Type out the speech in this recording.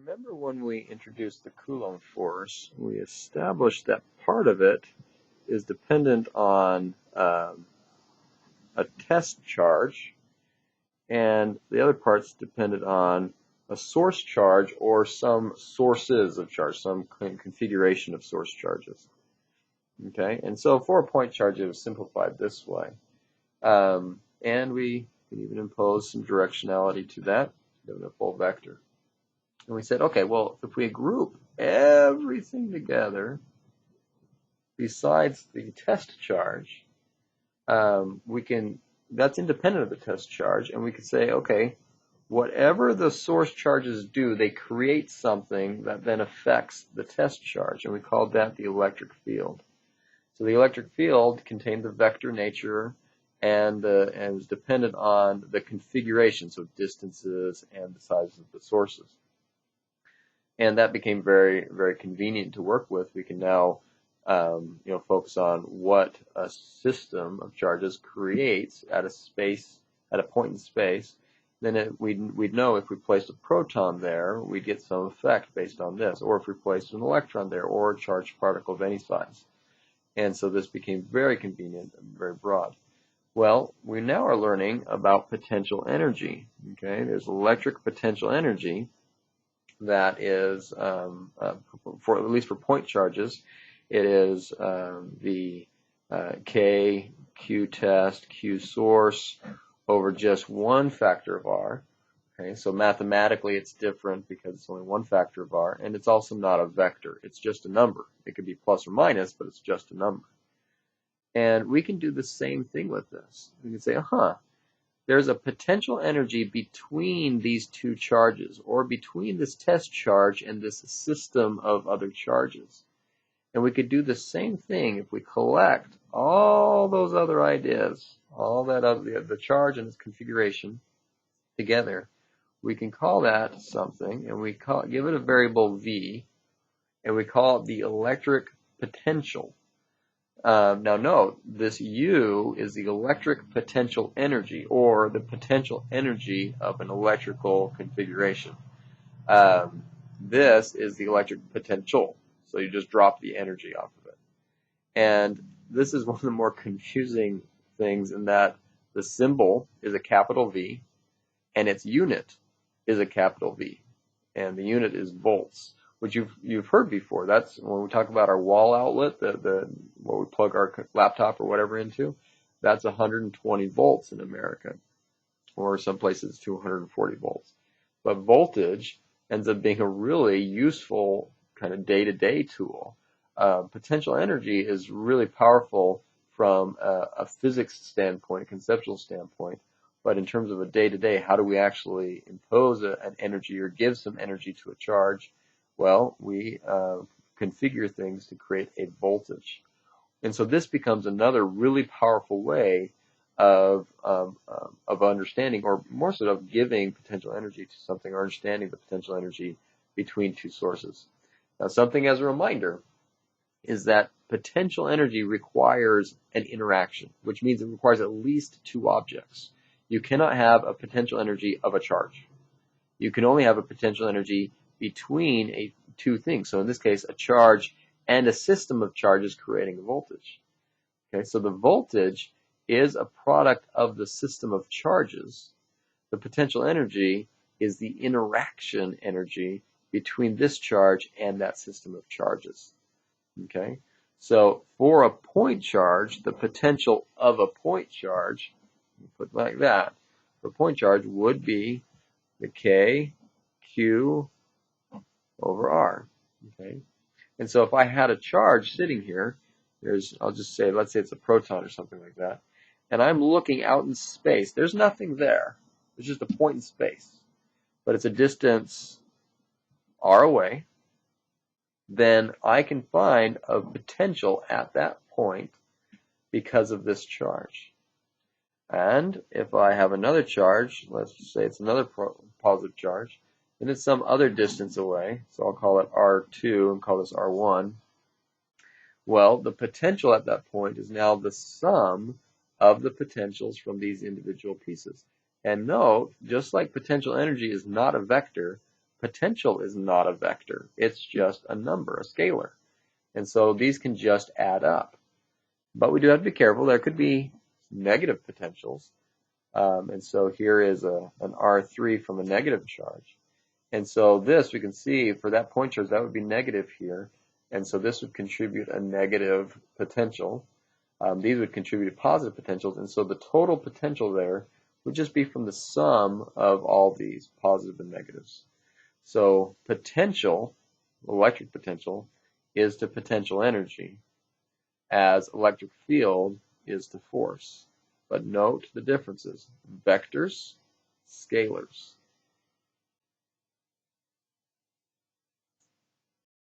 Remember when we introduced the Coulomb force, we established that part of it is dependent on a test charge, and the other part's dependent on a source charge or some sources of charge, some configuration of source charges. Okay, and so for a point charge, it was simplified this way. And we can even impose some directionality to that, given a full vector. And we said, okay, well, if we group everything together besides the test charge, that's independent of the test charge, and we could say, okay, whatever the source charges do, they create something that then affects the test charge, and we called that the electric field. So the electric field contained the vector nature and is dependent on the configuration, so distances and the sizes of the sources. And that became very, very convenient to work with. We can now focus on what a system of charges creates at a point in space. Then we'd know if we placed a proton there, we'd get some effect based on this, or if we placed an electron there, or a charged particle of any size. And so this became very convenient and very broad. Well, we now are learning about potential energy. Okay, there's electric potential energy that is, for at least for point charges, it is the K, Q test, Q source over just one factor of R. Okay, so mathematically it's different because it's only one factor of R, and it's also not a vector. It's just a number. It could be plus or minus, but it's just a number. And we can do the same thing with this. We can say, there's a potential energy between these two charges, or between this test charge and this system of other charges. And we could do the same thing if we collect all those other ideas, all that other, the charge and its configuration together. We can call that something, and we give it a variable V, and we call it the electric potential. Now note, this U is the electric potential energy, or the potential energy of an electrical configuration. This is the electric potential, so you just drop the energy off of it. And this is one of the more confusing things in that the symbol is a capital V, and its unit is a capital V, and the unit is volts, which you've heard before. That's when we talk about our wall outlet, what we plug our laptop or whatever into. That's 120 volts in America, or some places 240 volts. But voltage ends up being a really useful kind of day-to-day tool. Potential energy is really powerful from a physics standpoint, a conceptual standpoint. But in terms of a day-to-day, how do we actually impose an energy or give some energy to a charge? Well, we configure things to create a voltage. And so this becomes another really powerful way of understanding, or more so of giving potential energy to something, or understanding the potential energy between two sources. Now, something as a reminder is that potential energy requires an interaction, which means it requires at least two objects. You cannot have a potential energy of a charge. You can only have a potential energy between two things. So in this case, a charge and a system of charges creating a voltage. Okay, so the voltage is a product of the system of charges. The potential energy is the interaction energy between this charge and that system of charges. Okay, so for a point charge, the potential of a point charge, put it like that, for a point charge would be the K, Q over R. Okay, and so if I had a charge sitting here, I'll just say, let's say it's a proton or something like that, and I'm looking out in space. There's nothing there. It's just a point in space, but it's a distance R away. Then I can find a potential at that point because of this charge. And if I have another charge, let's just say it's another positive charge, then it's some other distance away, so I'll call it R2 and call this R1. Well, the potential at that point is now the sum of the potentials from these individual pieces. And note, just like potential energy is not a vector, potential is not a vector. It's just a number, a scalar. And so these can just add up. But we do have to be careful. There could be negative potentials. And so here is an R3 from a negative charge. And so this, we can see for that point charge, that would be negative here. And so this would contribute a negative potential. These would contribute positive potentials. And so the total potential there would just be from the sum of all these positive and negatives. So potential, electric potential, is to potential energy, as electric field is to force. But note the differences. Vectors, scalars.